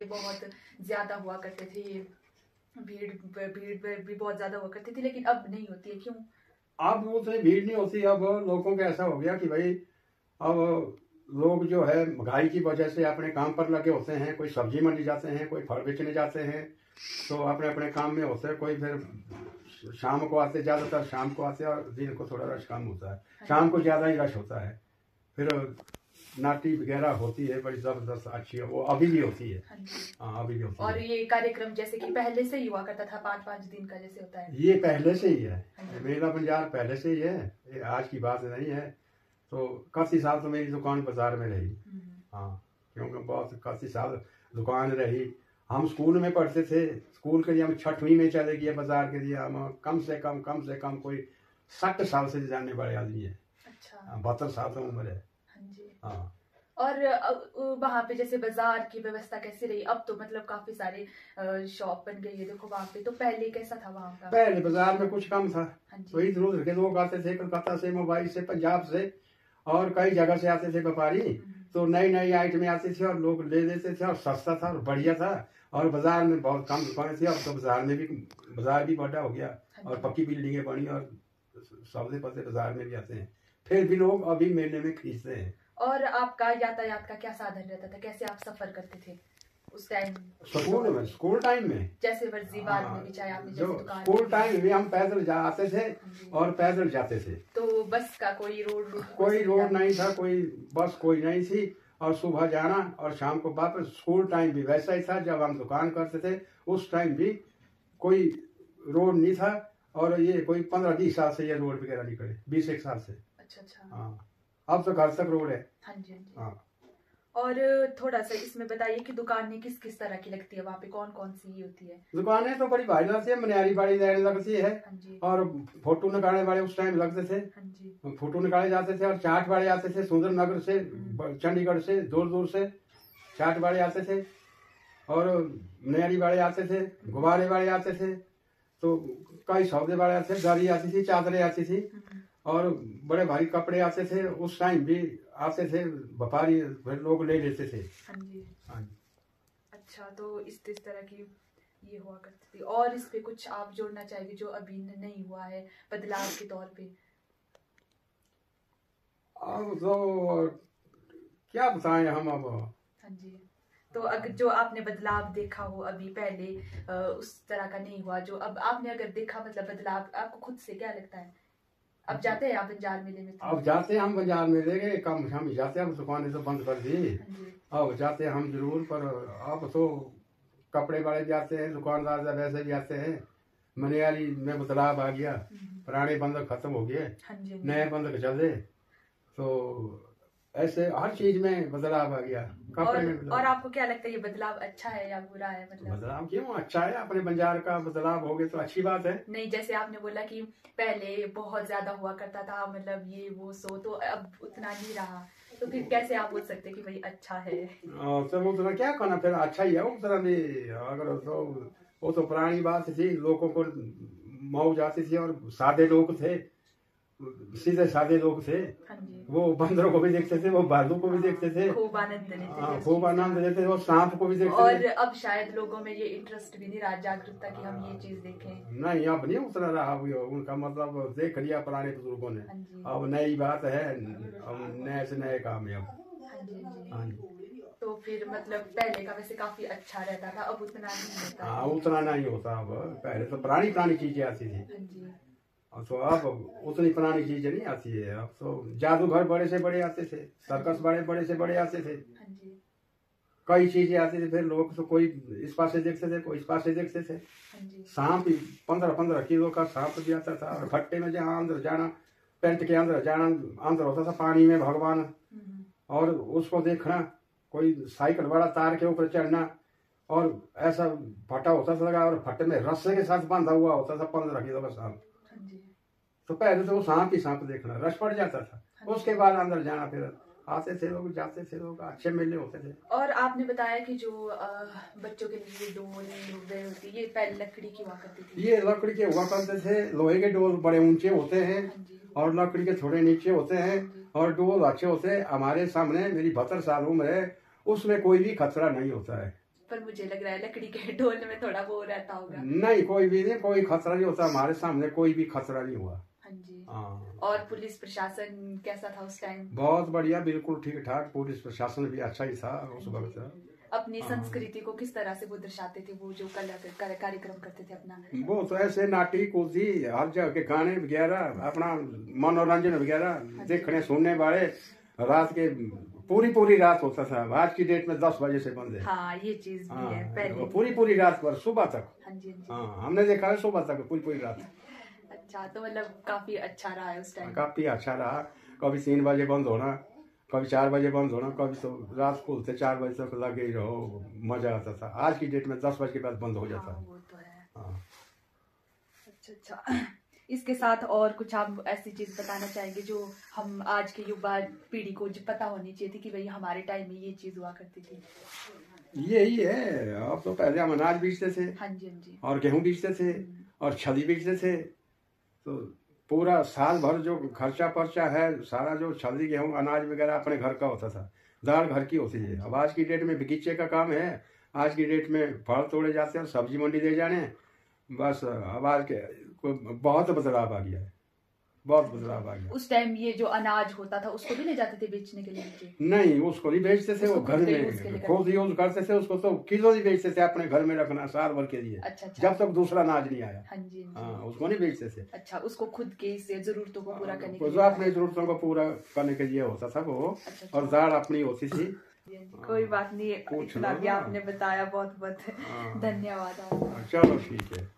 बहुत ज्यादा हुआ करते थे, ये भीड़ भीड़ भी बहुत ज्यादा हुआ करती थी, लेकिन अब नहीं होती है, क्यों? अब उतनी भीड़ नहीं होती। अब लोगों को ऐसा हो गया कि भाई अब लोग जो है महंगाई की वजह से अपने काम पर लगे होते हैं। कोई सब्जी मंडी जाते हैं, कोई फल बेचने जाते हैं, तो अपने अपने काम में होते हैं। कोई फिर शाम को आते, ज़्यादातर शाम को आते हैं, और दिन को थोड़ा रश कम होता है। शाम को ज़्यादा ही रश होता है। फिर नाटी वगैरह होती है बड़ी जबरदस्त, अच्छी है वो, अभी भी होती है। हाँ, अभी भी होती और है। ये कार्यक्रम जैसे कि पहले से ही हुआ करता था, 5-5 दिन का जैसे होता है, ये पहले से ही है। मेला बाजार पहले से ही है, ये आज की बात नहीं है। तो काफी साल तो मेरी दुकान बाजार में रही। हाँ, क्योंकि बहुत काफी साल दुकान रही। हम स्कूल में पढ़ते थे, स्कूल के लिए हम 6वीं में चले गए। बाजार के लिए हम कम से कम कोई 60 साल से जाने वाले आदमी है। अच्छा, 72 साल तो उम्र है। हाँ। और वहाँ पे जैसे बाजार की व्यवस्था कैसी रही? अब तो मतलब काफी सारे शॉप बन गई है, देखो वहाँ पे। तो पहले कैसा था वहाँ का? पहले बाजार में कुछ कम था। तो इधर उधर के लोग आते थे, कलकत्ता से, मुंबई से, पंजाब से, और कई जगह से आते थे व्यापारी। तो नई नई आइटमें आती थी और लोग ले लेते थे, और सस्ता था और बढ़िया था। और बाजार में बहुत कम दुकानें थी। अब तो बाजार भी बड़ा हो गया, और पक्की बिल्डिंगें बनी, और सौदे पत्ते बाजार में भी आते हैं। फिर भी लोग अभी मेले में खरीदते हैं। और आपका यातायात का क्या साधन रहता था? कैसे आप सफर करते थे उस टाइम? स्कूल टाइम में जैसे वर्जीवाल में भी, चाहे आपने जो जैसे दुकान स्कूल टाइम में हम पैदल आते थे और पैदल जाते थे। तो बस का कोई रोड नहीं था, कोई बस कोई नहीं थी। और सुबह जाना और शाम को वापस। स्कूल टाइम भी वैसा ही था जब हम दुकान करते थे। उस टाइम भी कोई रोड नहीं था। और ये कोई 15-20 साल से ये रोड वगैरह निकले, 20-1 साल से। अच्छा। हाँ, अब तो घर तक रोड है। हाँ। और थोड़ा सा इसमें बताइए कि दुकानें किस किस तरह की लगती है वहाँ पे, कौन कौन सी होती है? दुकानें तो बड़ी भारी लगती है, मनियारी बाड़ी लेने लगती है। और फोटो निकालने वाले उस टाइम लगते थे। फोटो निकाले जाते थे, और चाट वाले आते थे सुंदर नगर से, चंडीगढ़ से, दूर दूर से चाट वाले आते थे, और मनियारी वाले आते थे, गुब्बारे वाले आते थे। तो कई सौदे वाले आते थे, गाड़ी आती थी, चादरें आती थी, और बड़े भारी कपड़े आते थे। उस टाइम भी आते थे व्यापारी, लोग ले लेते थे। हाँ जी। अच्छा, तो इस तरह की ये हुआ करती थी। और इस पे कुछ आप जोड़ना चाहेंगे जो अभी नहीं हुआ है बदलाव के तौर पे? अब तो क्या बताएं हम अब। हाँ जी। तो अगर जो आपने बदलाव देखा हो अभी, पहले उस तरह का नहीं हुआ जो अब आपने अगर देखा, मतलब बदलाव आपको खुद से क्या लगता है? अब जाते हैं आप बाजार मेले में? अब जाते हैं हम बाजार मेले के, कम हम जाते हैं। अब दुकानें तो बंद कर दी। अब जाते हैं हम जरूर, पर अब तो कपड़े वाले भी आते हैं, दुकानदार वैसे भी आते हैं। मनियारी में बदलाव आ गया, पुराने बंधक खत्म हो गए, नए बंधक चले। तो ऐसे हर चीज में बदलाव आ गया। कपड़े में और आपको क्या लगता है ये बदलाव अच्छा है या बुरा है? मतलब बदलाव क्यों अच्छा है, अपने बाजार का बदलाव हो गया तो अच्छी बात है। नहीं, जैसे आपने बोला कि पहले बहुत ज्यादा हुआ करता था, मतलब ये वो सो, तो अब उतना नहीं रहा, तो फिर कैसे आप बोल सकते कि भाई अच्छा है? तो उतना क्या करना, फिर अच्छा ही है उतना भी। अगर तो वो तो पुरानी बात थी, लोगों को मौज आती थी, और सादे लोग थे, सीधे सादे लोग थे। वो बंदरों को भी देखते थे, वो भालू को भी देखते थे, खूब आनंद लेते थे। खूब आनंद लेते थे, और सांप को भी देखते थे। और अब शायद लोगों में ये इंटरेस्ट भी नहीं रहा, जागरूकता की हम ये चीज देखें। नहीं, अब नहीं उतना रहा। उनका मतलब देख लिया पुराने बुजुर्गों ने। अब नई बात है, अब नए से नए काम है अब। हाँ जी। तो फिर मतलब पहले का वैसे काफी अच्छा रहता था, अब उतना नहीं होता। हाँ, उतना नहीं होता। अब पहले तो पुरानी पुरानी चीजें आती थी, तो अब उतनी पुरानी चीजें नहीं आती है। अब तो जादूगर बड़े से बड़े आते थे, सर्कस बड़े से बड़े आते थे, कई चीजें आती थी। फिर लोग तो कोई इस पास से देखते थे, कोई इस पास से देखते थे। सांप 15-15 किलो का सांप भी आता था। और भट्टे में जहाँ अंदर जाना, पेंट के अंदर जाना, अंदर होता था पानी में भगवान, और उसको देखना। कोई साइकिल वाला तार के ऊपर चढ़ना, और ऐसा फटा होता था लगा, और फटे में रस्से के साथ बांधा हुआ होता था 15 किलो का सांप। तो पहले तो वो सांप ही सांप देखना, रश पड़ जाता था। उसके बाद अंदर जाना, फिर आते थे लोग, जाते थे लोग, अच्छे मेले होते थे। और आपने बताया कि जो बच्चों के लिए डोल होती है, ये पहले लकड़ी की हुआ करती थी? ये लकड़ी के हुआ करते थे। लोहे के डोल बड़े ऊंचे होते हैं, और लकड़ी के थोड़े नीचे होते हैं, और डोल अच्छे होते हैं। हमारे सामने मेरी 72 साल उम्र है, उसमें कोई भी खतरा नहीं होता है। पर मुझे लग रहा है लकड़ी के ढोल में थोड़ा वो रहता होगा। नहीं, कोई भी नहीं, कोई खतरा नहीं होता, हमारे सामने कोई भी खतरा नहीं हुआ। हाँ जी। हाँ। और पुलिस प्रशासन कैसा था उस टाइम? बहुत बढ़िया, बिल्कुल ठीक ठाक, पुलिस प्रशासन भी अच्छा ही था उस वक्त। अपनी संस्कृति को किस तरह से वो दर्शाते थे, वो जो कार्यक्रम करते थे अपना? वो तो ऐसे नाटी कूदी, हर जगह के गाने वगैरह, अपना मनोरंजन वगैरह देखने सुनने वाले, रात के पूरी रात होता था। आज की डेट में 10 बजे से बंद है। हाँ, ये चीज भी है पहले। पूरी रात पर, सुबह तक। हाँ जी। हाँ, हमने देखा है सुबह तक, पूरी रात। अच्छा, तो मतलब काफी अच्छा रहा है उस टाइम? काफी अच्छा रहा। कभी 3 बजे बंद होना, कभी 4 बजे बंद होना, कभी तो रात खुलते 4 बजे तक लगे ही रहो, मजा आता था। आज की डेट में 10 बजे के बाद बंद हो जाता है। हाँ, वो तो है। हाँ। अच्छा। इसके साथ और कुछ आप ऐसी चीज बताना चाहेंगे जो हम आज के युवा पीढ़ी को पता होनी चाहिए थी कि भाई हमारे टाइम में ये चीज हुआ करती थी? यही है, अब तो पहले हम अनाज बेचते थे। हाँ जी। और गेहूं बेचते थे और छली बेचते थे, तो पूरा साल भर जो खर्चा पर्चा है सारा, जो छली गेहूं अनाज वगैरह अपने घर का होता था, दाल घर की होती है। अब आज की डेट में बगीचे का काम है, आज की डेट में फल तोड़े जाते हैं, सब्जी मंडी दे जाने, बस। अब आज के बहुत बदलाव आ गया है, बहुत बदलाव आ गया। उस टाइम ये जो अनाज होता था उसको भी ले जाते थे बेचने के लिए? नहीं, उसको नहीं बेचते थे, वो घर में खुद यूज करते थे। उसको तो किलो ही बेचते थे, अपने घर में रखना साल भर के लिए। अच्छा। जब तक दूसरा अनाज नहीं आया। हाँ जी। हाँ, उसको नहीं बेचते थे। अच्छा, उसको खुद के जरूरतों को पूरा करने के लिए, लिए, अपने जरूरतों को पूरा करने के लिए होता था वो। अच्छा। और दाल अपनी होती थी। कोई बात नहीं, इतना भी आपने बताया, बहुत बहुत धन्यवाद। चलो ठीक है।